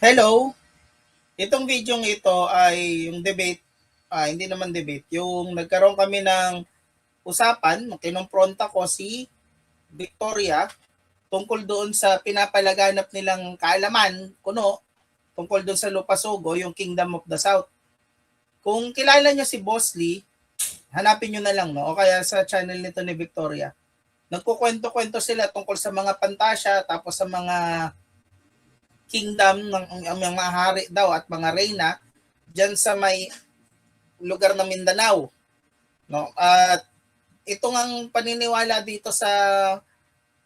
Hello, itong video ito ay yung debate, hindi naman debate, yung nagkaroon kami ng usapan, kinumpronta ko si Victoria tungkol doon sa pinapalaganap nilang kaalaman, kuno, tungkol doon sa Lupasogo, yung Kingdom of the South. Kung kilala nyo si Boss Lee, hanapin nyo na lang, no? O kaya sa channel nito ni Victoria. Nagkukwento-kwento sila tungkol sa mga pantasya, tapos sa mga kingdom ng mga hari daw at mga reyna diyan sa may lugar ng Mindanao, no? At ito ngang paniniwala dito sa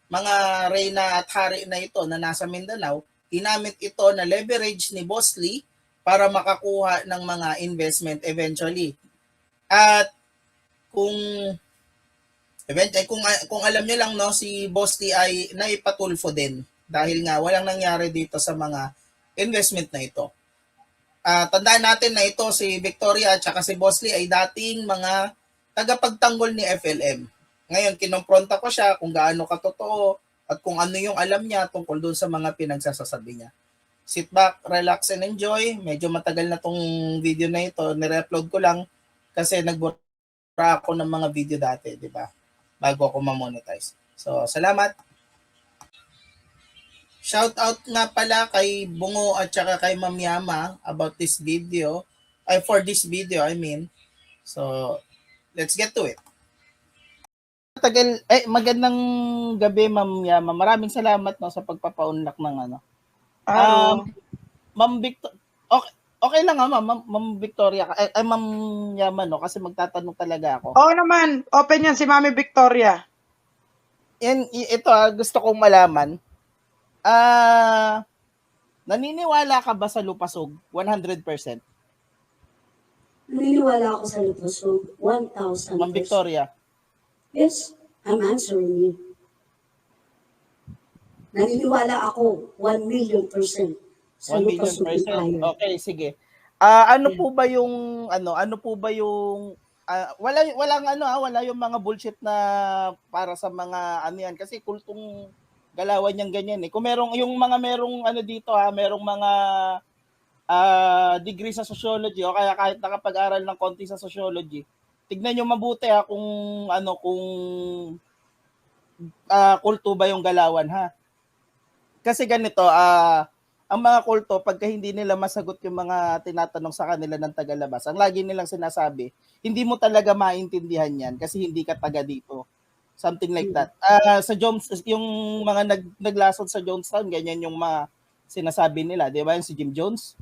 mga reyna at hari na ito na nasa Mindanao, ginamit ito na leverage ni Boss Lee para makakuha ng mga investment eventually. At kung kung alam niyo lang, no, si Boss Lee ay naipatulfo din dahil nga walang nangyari dito sa mga investment na ito. Tandaan natin na ito si Victoria at saka si Boss Lee ay dating mga tagapagtanggol ni FLM. Ngayon, kinompronta ko siya kung gaano katotoo at kung ano yung alam niya tungkol doon sa mga pinagsasasabi niya. Sit back, relax, and enjoy. Medyo matagal na tong video na ito. Nire-upload ko lang kasi nagbura ako ng mga video dati, di ba? Bago ako ma-monetize. So, salamat. Shout out nga pala kay Bungo at saka kay Ma'am Yama about this video. For this video, I mean. So, let's get to it. Magandang gabi, Ma'am Yama. Maraming salamat, no, sa pagpapaunlak ng ano. Ma'am Victor, okay lang ha, Ma'am Victoria, Ma'am Yama, no, kasi magtatanong talaga ako. Oo naman, open yan si Mami Victoria. Ito gusto kong malaman. Naniniwala ka ba sa Lupasog? 100%? Naniniwala ako sa Lupasog, 1,000%. Ma'am Victoria? Yes, I'm answering you. Naniniwala ako, 1,000,000% sa 1 million Lupasog percent. Empire. Okay, sige. Ano po ba yung wala yung mga bullshit na para sa mga ano yan kasi kultong galawan yang ganyan eh. Kung merong ano dito merong mga degree sa sociology o kaya kahit nakapag-aral ng konti sa sociology, tignan niyo mabuti kung kulto ba yung galawan ha. Kasi ganito, ang mga kulto, pagka hindi nila masagot yung mga tinatanong sa kanila ng tagalabas, ang lagi nilang sinasabi, hindi mo talaga maintindihan yan kasi hindi ka taga dito. Something like that. Sa Jones, yung mga naglasod sa Jonestown, ganyan yung mga sinasabi nila. Di ba yung si Jim Jones?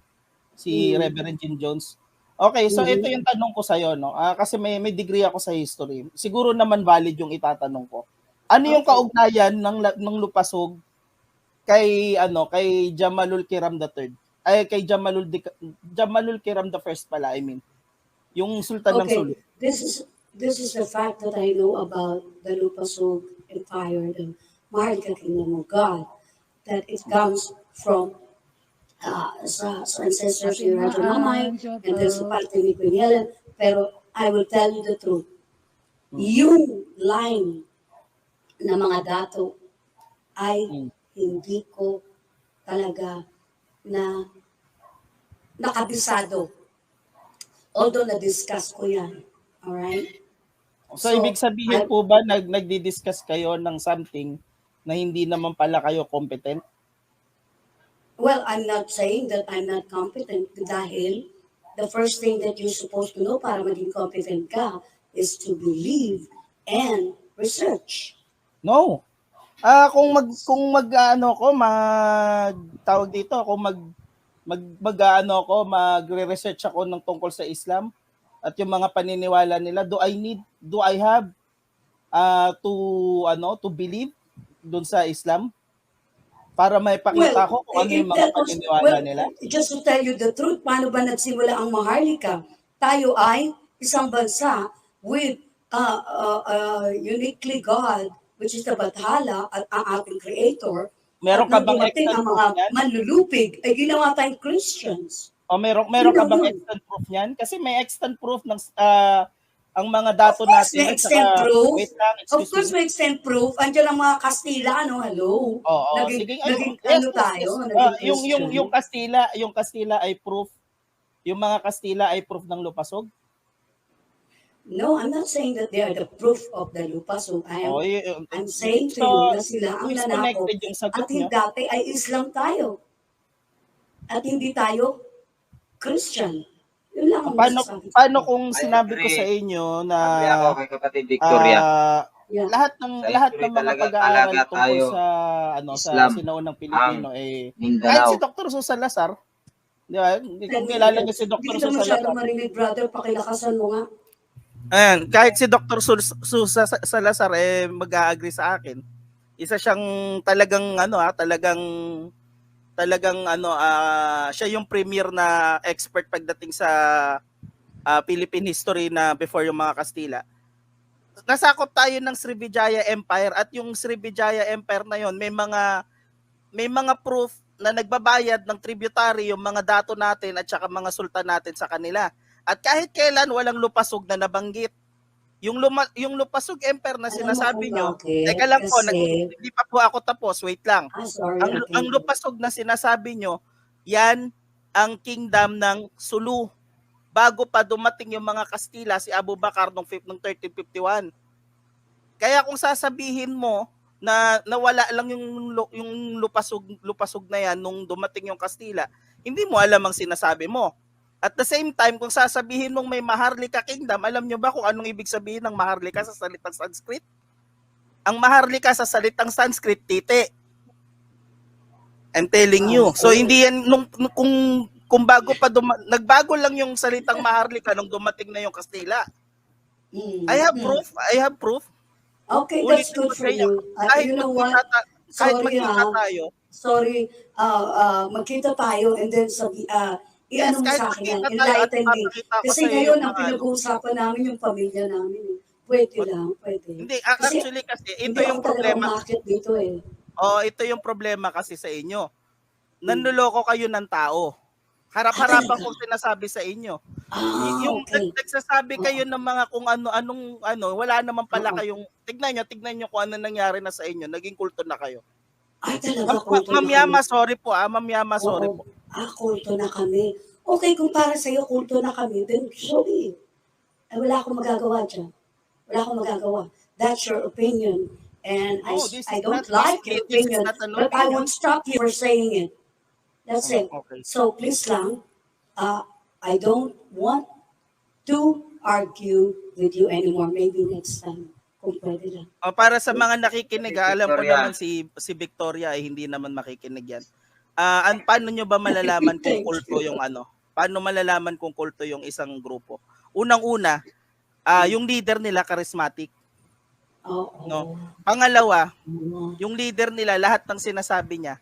Si Reverend Jim Jones. Okay, so ito yung tanong ko sa'yo, no? Kasi may degree ako sa history. Siguro naman valid yung itatanong ko. Ano yung kaugnayan ng Lupasog kay Jamalul Kiram III? Ay kay Jamalul Kiram the First pala, I mean. Yung sultan ng Sulu. This is the fact that I know about the Lupasog Empire, the Maharlika Kingdom of God, that it comes from sa ancestors ni Raja Mamay and then sa parte ni Queen Helen. Pero I will tell you the truth. Yung line na mga dato ay hindi ko talaga na nakabisado. Although na-discuss ko yan. Alright? So ibig sabihin po ba nagdi-discuss kayo ng something na hindi naman pala kayo competent? Well, I'm not saying that I'm not competent dahil the first thing that you're supposed to know para maging competent ka is to believe and research. No. Kung magre-research ako ng tungkol sa Islam at yung mga paniniwala nila, do I have to believe doon sa Islam para maipakita ko kung ano yung mga paniniwala nila? Just to tell you the truth, paano ba nagsimula ang Maharlika? Tayo ay isang bansa with uniquely God, which is the Bathala at ang ating creator. Meron ka bang extant ang mga manlulupig ay ginawa tayong Christians. O meron ka bang extant proof niyan? Kasi may extant proof ng ang mga dato Of course, natin may at extent saka, proof. wait lang, Of excuse course, me. may extent proof. Andiyan ang mga Kastila, ano, hello. Oo, Naging, sige. naging Yes, ano yes, tayo, yes. naging Yung Christian. Yung Kastila ay proof. Yung mga Kastila ay proof ng lupasog. No, I'm not saying that they are the proof of the lupa. So Oh, I'm saying to so you na sila ang nanakop disconnected yung sagot at yung nyo. dati ay Islam tayo. At hindi tayo Christian. Yun lang ang Paano masasabi ko. paano kung I sinabi ko agree. sa inyo na Agree ako kay kapatid Victoria. Yeah. lahat Sa ng history mga talaga, pag-aaral talaga tungkol tayo, sa sa Islam, sinaunang Pilipino kahit si Mindanao. Dr. Susan Lazar, di ba? Kung Hindi kilala niyo si kita Dr. Susan masyadong Lazar. marinig, brother. Pakilakasan mo nga. Ayan, kahit si Dr. Susan Salazar mag-a-agree sa akin. Isa siyang talagang siya yung premier na expert pagdating sa Philippine history na before yung mga Kastila. Nasakop tayo ng Srivijaya Empire at yung Srivijaya Empire na yon may mga proof na nagbabayad ng tributary yung mga dato natin at saka mga sultan natin sa kanila. At kahit kailan walang lupasog na nabanggit. Yung Lupasog Empire na Alam mo sinasabi kung nyo, bakit? teka lang po, Kasi, hindi pa po ako tapos, wait lang. sorry. Ang Lupasog na sinasabi nyo, yan ang kingdom ng Sulu. Bago pa dumating yung mga Kastila, si Abu Bakar noong 1351. Kaya kung sasabihin mo na nawala lang yung lupasog na yan nung dumating yung Kastila, hindi mo alam ang sinasabi mo. At the same time, kung sasabihin mong may Maharlika Kingdom, alam nyo ba kung anong ibig sabihin ng Maharlika sa salitang Sanskrit? Ang Maharlika sa salitang Sanskrit, titi. I'm telling you. So hindi yan kung bago pa nagbago lang yung salitang Maharlika nung dumating na yung Kastila. I have proof. Okay, that's good for you. Kahit You know what? kahit Sorry, magkita tayo. Sorry, magkita tayo and then i-ano mo kahit sa akin yan, magkita tayo at enlighten me. ipapakita ko Kasi sa iyo ngayon, yung ang mga pinag-uusapan namin yung pamilya namin. Pwede lang, pwede. Hindi, actually kasi ito Hindi yung ako talaga problema. umakit dito eh. Ito yung problema kasi sa inyo. Nanloloko kayo ng tao. Harap-harapan kong sinasabi sa inyo. Yung Okay. nagsasabi kayo ng mga kung ano, wala naman pala kayong, tignan nyo kung ano nangyari na sa inyo. Naging kulto na kayo. Ay, talaga, kulto na Ma'am Yama, kami. sorry po. Ma'am Yama, sorry Oo. po. Kulto na kami. Okay, kung para sa'yo, kulto na kami, then sorry. Wala akong magagawa dyan. Wala akong magagawa. That's your opinion. And No, this I is don't not- like this your is opinion, not an but I opinion. won't stop you for saying it. That's it. Okay. So please lang, I don't want to argue with you anymore. Maybe next time, kung pwede lang. Para sa mga nakikinig, alam ko Victoria. naman si Victoria ay hindi naman makikinig yan. Paano nyo ba malalaman kung Thank kulto you. yung Paano malalaman kung kulto yung isang grupo? Unang-una, yung leader nila charismatic. Oo. No. Pangalawa, Oo. yung leader nila lahat ng sinasabi niya,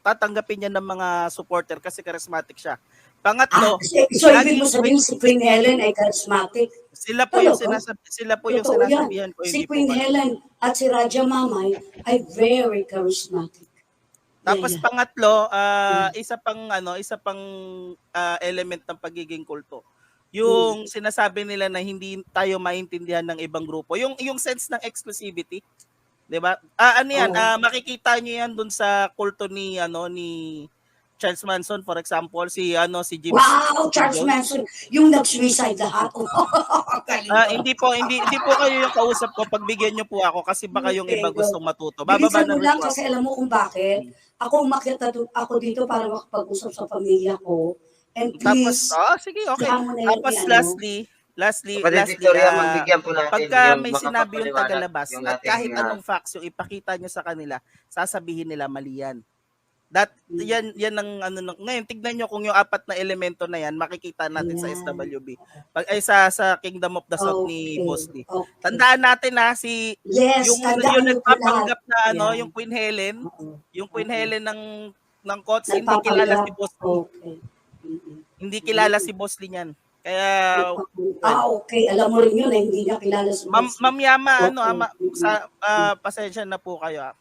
tatanggapin niya ng mga supporter kasi charismatic siya. Pangatlo, So ibig mo sabihin si Queen Helen ay charismatic? sila po yung Talaga? sinasabihan Totoo ko, Si hindi po Queen kayo. Helen at si Raja Mamay ay very charismatic. Tapos Yeah. pangatlo, isa pang element ng pagiging kulto. Yung sinasabi nila na hindi tayo maintindihan ng ibang grupo. Yung sense ng exclusivity, 'di ba? Makikita niyo 'yan dun sa kulto ni Charles Manson, for example, si Jim. Wow, Charles Manson, yung nag-suicide lahat. Hindi po kayo yung kausap ko, pagbigyan niyo po ako kasi baka yung iba gustong matuto. Bababa Bilisan na mo lang rin po. kasi alam mo kung bakit. Ako umakyat ako dito para makapag-usap sa pamilya ko. And Tapos, please, sige, okay. saan mo na yung Tapos lastly, Kapatid Victoria, magbigyan po natin pagka yung may sinabi yung makapagpaliwanag tagalabas yung at ating, kahit anong facts yung ipakita nyo sa kanila, sasabihin nila mali yan. Yan ang ngayon tignan nyo kung yung apat na elemento na yan makikita natin sa SWB. Sa Kingdom of the South ni Boss Lee. Okay. Tandaan natin yung tandaan mo po nagpapanggap na lahat. yung Queen Helen, Oo. yung Queen Helen ng Cots, hindi kilala si Boss Lee. Okay. Hindi kilala si Boss Lee niyan. Kaya okay. Alam mo rin yun hindi niya kilala si Boss Lee. Ma'am Yama, Okay. pasensya na po kayo.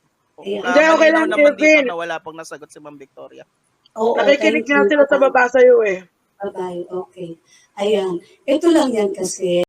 Hindi, okay lang, naman Kevin. dito na wala pong nasagot si Ma'am Victoria. Oo, Nakikinig thank nga you. sila sa baba sa'yo eh. Bye-bye. Okay. Ayan. Ito lang yan kasi.